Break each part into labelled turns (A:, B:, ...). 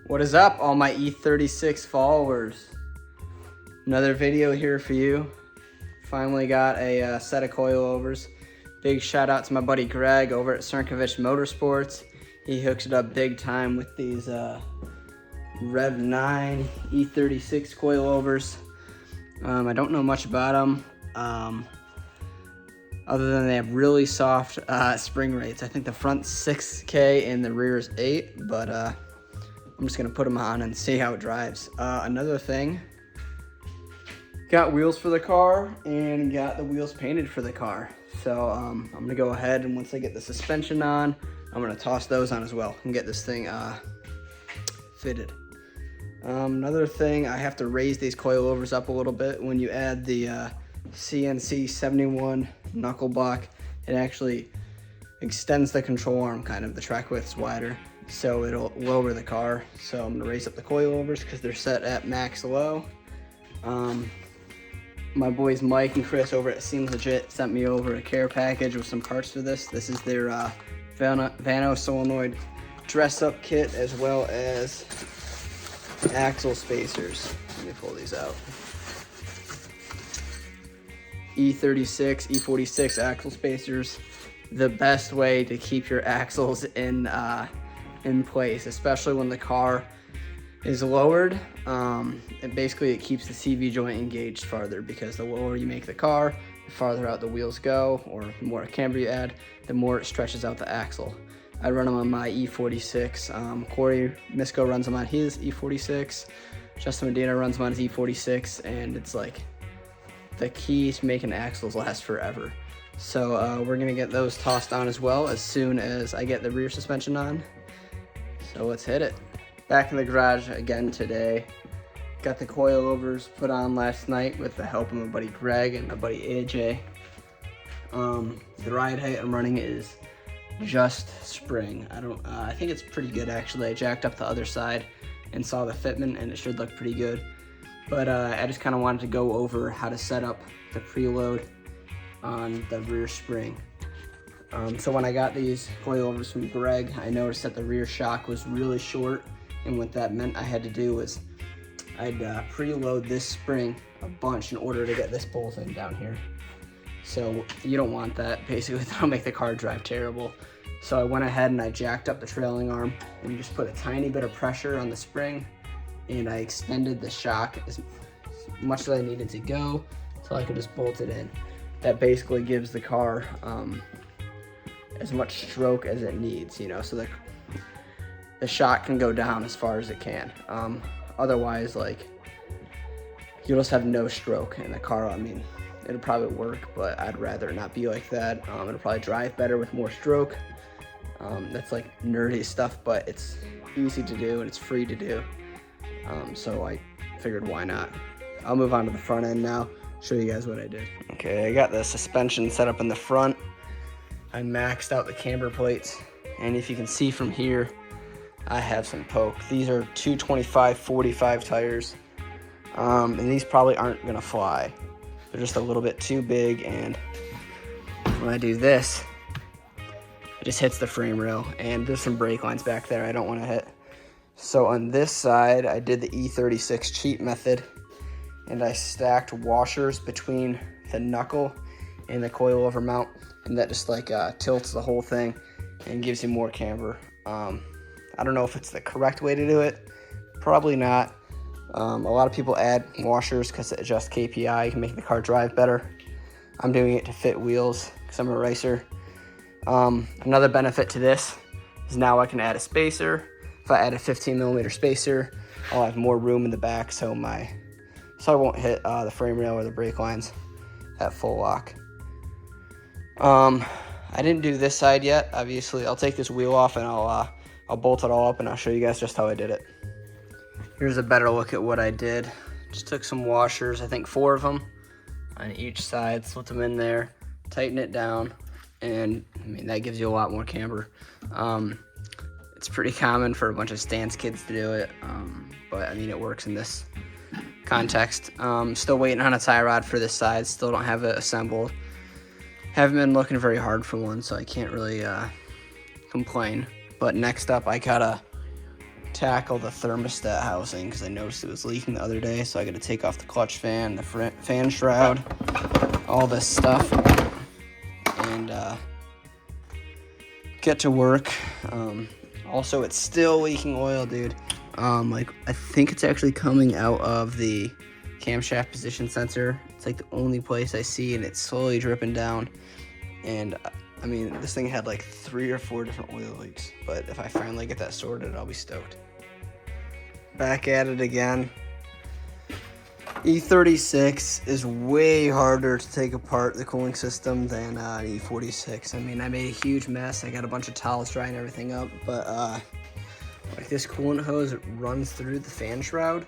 A: What is up, all my E36 followers? Another video here for you. Finally got a set of coilovers. Big shout out to my buddy Greg over at Cernovich Motorsports. He hooks it up big time with these Rev 9 E36 coilovers. I don't know much about them, other than they have really soft spring rates. I think the front's 6K and the rear is 8, but I'm just gonna put them on and see how it drives. Another thing, got wheels for the car and got the wheels painted for the car. So I'm gonna go ahead and once I get the suspension on, I'm gonna toss those on as well and get this thing fitted. Another thing, I have to raise these coilovers up a little bit. When you add the CNC 71 knuckle block, it actually extends the control arm kind of. The track width's wider, so it'll lower the car. So I'm gonna raise up the coilovers because they're set at max low. My boys Mike and Chris over at Seems Legit sent me over a care package with some parts for this. This is their Vano solenoid dress up kit, as well as axle spacers. Let me pull these out. E36, E46 axle spacers. The best way to keep your axles in place, especially when the car is lowered. It keeps the CV joint engaged farther, because the lower you make the car, the farther out the wheels go, or the more camber you add, the more it stretches out the axle. I run them on my E46. Corey Misko runs them on his E46. Justin Medina runs them on his E46, and it's like the key to making axles last forever. So we're gonna get those tossed on as well as soon as I get the rear suspension on. So let's hit it. Back in the garage again today. Got the coilovers put on last night with the help of my buddy Greg and my buddy AJ. The ride height I'm running is just spring. I think it's pretty good actually. I jacked up the other side and saw the fitment, and it should look pretty good. But I just kind of wanted to go over how to set up the preload on the rear spring. So when I got these coilovers from Greg, I noticed that the rear shock was really short, and what that meant I had to do was I'd preload this spring a bunch in order to get this bolt in down here. So you don't want that. Basically, that'll make the car drive terrible. So I went ahead and I jacked up the trailing arm and just put a tiny bit of pressure on the spring, and I extended the shock as much as I needed to go so I could just bolt it in. That basically gives the car as much stroke as it needs, you know, so the shock can go down as far as it can. Otherwise, like, you'll just have no stroke in the car. I mean, it'll probably work, but I'd rather not be like that. It'll probably drive better with more stroke. That's like nerdy stuff, but it's easy to do and it's free to do. So I figured, why not? I'll move on to the front end now, show you guys what I did. Okay, I got the suspension set up in the front. I maxed out the camber plates, and if you can see from here, I have some poke. These are 225/45 tires, and these probably aren't gonna fly. They're just a little bit too big, and when I do this, it just hits the frame rail, and there's some brake lines back there I don't want to hit. So on this side, I did the E36 cheat method, and I stacked washers between the knuckle and the coilover mount, and that just like tilts the whole thing and gives you more camber. I don't know if it's the correct way to do it. Probably not. A lot of people add washers because it adjusts KPI. You can make the car drive better. I'm doing it to fit wheels because I'm a racer. Another benefit to this is now I can add a spacer. If I add a 15mm spacer, I'll have more room in the back, so I won't hit the frame rail or the brake lines at full lock. I didn't do this side yet. Obviously, I'll take this wheel off and I'll bolt it all up, and I'll show you guys just how I did it. Here's a better look at what I did. Just took some washers, I think 4 of them on each side, slipped them in there, tighten it down, and I mean, that gives you a lot more camber. It's pretty common for a bunch of stance kids to do it, but I mean, it works in this context. Still waiting on a tie rod for this side, still don't have it assembled. Haven't been looking very hard for one, so I can't really complain. But next up, I got a tackle the thermostat housing because I noticed it was leaking the other day. So I got to take off the clutch fan, the fan shroud, all this stuff, and get to work. Also, it's still leaking oil, dude. Like, I think it's actually coming out of the camshaft position sensor. It's like the only place I see, and it's slowly dripping down. And I mean, this thing had like 3 or 4 different oil leaks, but if I finally get that sorted, I'll be stoked. Back at it again. E36 is way harder to take apart the cooling system than E46. I mean, I made a huge mess. I got a bunch of towels drying everything up, but like this coolant hose, it runs through the fan shroud.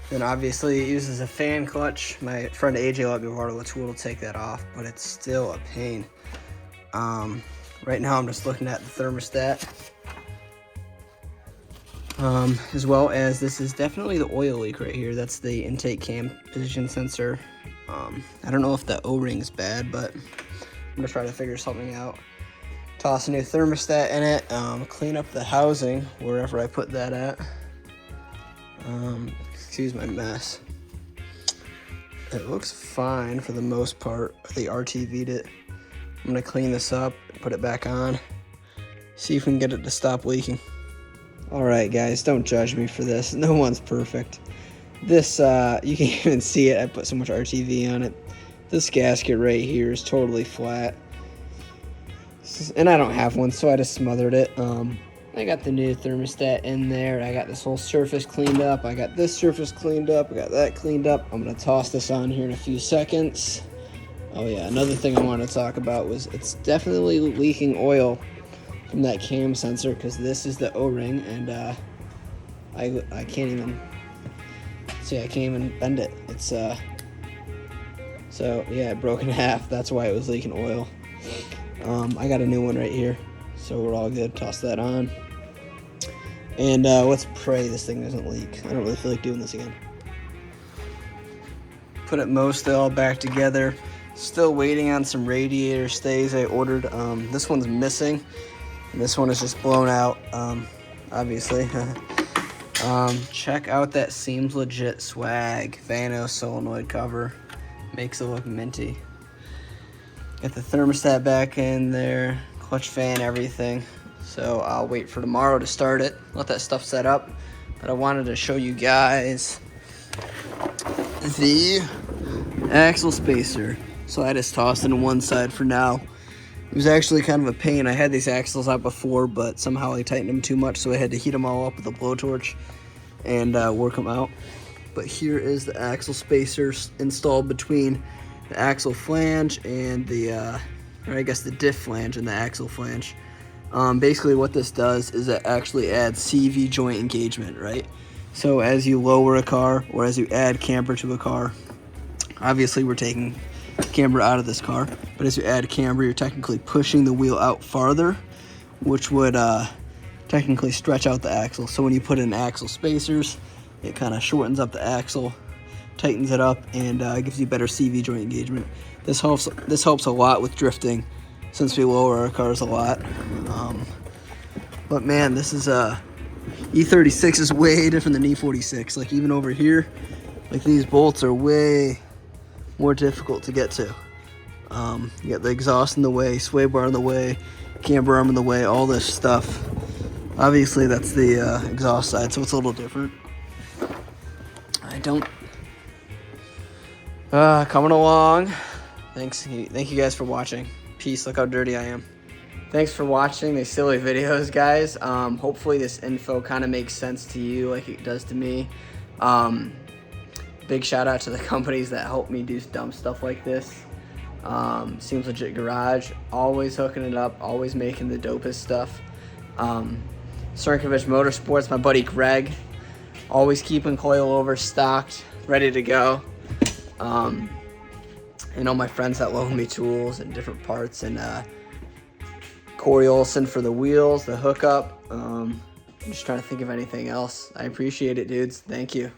A: Then obviously it uses a fan clutch. My friend AJ let me borrow a tool to take that off, but it's still a pain. Right now I'm just looking at the thermostat. As well as this is definitely the oil leak right here. That's the intake cam position sensor. I don't know if the O-ring's bad, but I'm gonna try to figure something out. Toss a new thermostat in it, clean up the housing wherever I put that at. Excuse my mess. It looks fine for the most part. They RTV'd it. I'm gonna clean this up, put it back on, see if we can get it to stop leaking. All right, guys, don't judge me for this. No one's perfect. This, you can even see it. I put so much RTV on it. This gasket right here is totally flat. And I don't have one, so I just smothered it. I got the new thermostat in there. I got this whole surface cleaned up. I got this surface cleaned up. I got that cleaned up. I'm going to toss this on here in a few seconds. Oh, yeah, another thing I wanted to talk about was it's definitely leaking oil from that cam sensor because this is the O-ring, and I can't even see. I can't even bend it. It's so yeah, it broke in half. That's why it was leaking oil. I got a new one right here, so we're all good. Toss that on, and let's pray this thing doesn't leak. I don't really feel like doing this again. Put it mostly all back together. Still waiting on some radiator stays I ordered. This one's missing. This one is just blown out, obviously. Check out that Seems Legit swag Vano solenoid cover. Makes it look minty. Got the thermostat back in there, clutch fan, everything. So I'll wait for tomorrow to start it, let that stuff set up. But I wanted to show you guys the axle spacer. So I just tossed it to one side for now. It was actually kind of a pain. I had these axles out before, but somehow I tightened them too much, so I had to heat them all up with a blowtorch and work them out. But here is the axle spacer installed between the axle flange and the, or I guess the diff flange and the axle flange. Basically what this does is it actually adds CV joint engagement, right? So as you lower a car or as you add camber to a car, obviously we're taking camber out of this car, but as you add camber, you're technically pushing the wheel out farther, which would technically stretch out the axle. So when you put in axle spacers, it kind of shortens up the axle, tightens it up, and gives you better CV joint engagement. This helps a lot with drifting since we lower our cars a lot. But man, this is E36 is way different than E46. Like even over here, like these bolts are way more difficult to get to. You got the exhaust in the way, sway bar in the way, camber arm in the way, all this stuff. Obviously that's the exhaust side, so it's a little different. Coming along. Thank you guys for watching. Peace. Look how dirty I am. Thanks for watching these silly videos, guys. Hopefully this info kind of makes sense to you like it does to me. Big shout out to the companies that help me do dumb stuff like this. Seems Legit Garage, always hooking it up, always making the dopest stuff. Sernkovich Motorsports, my buddy Greg, always keeping coilover stocked, ready to go. And all my friends that loan me tools and different parts, and Corey Olson for the wheels, the hookup. I'm just trying to think of anything else. I appreciate it, dudes. Thank you.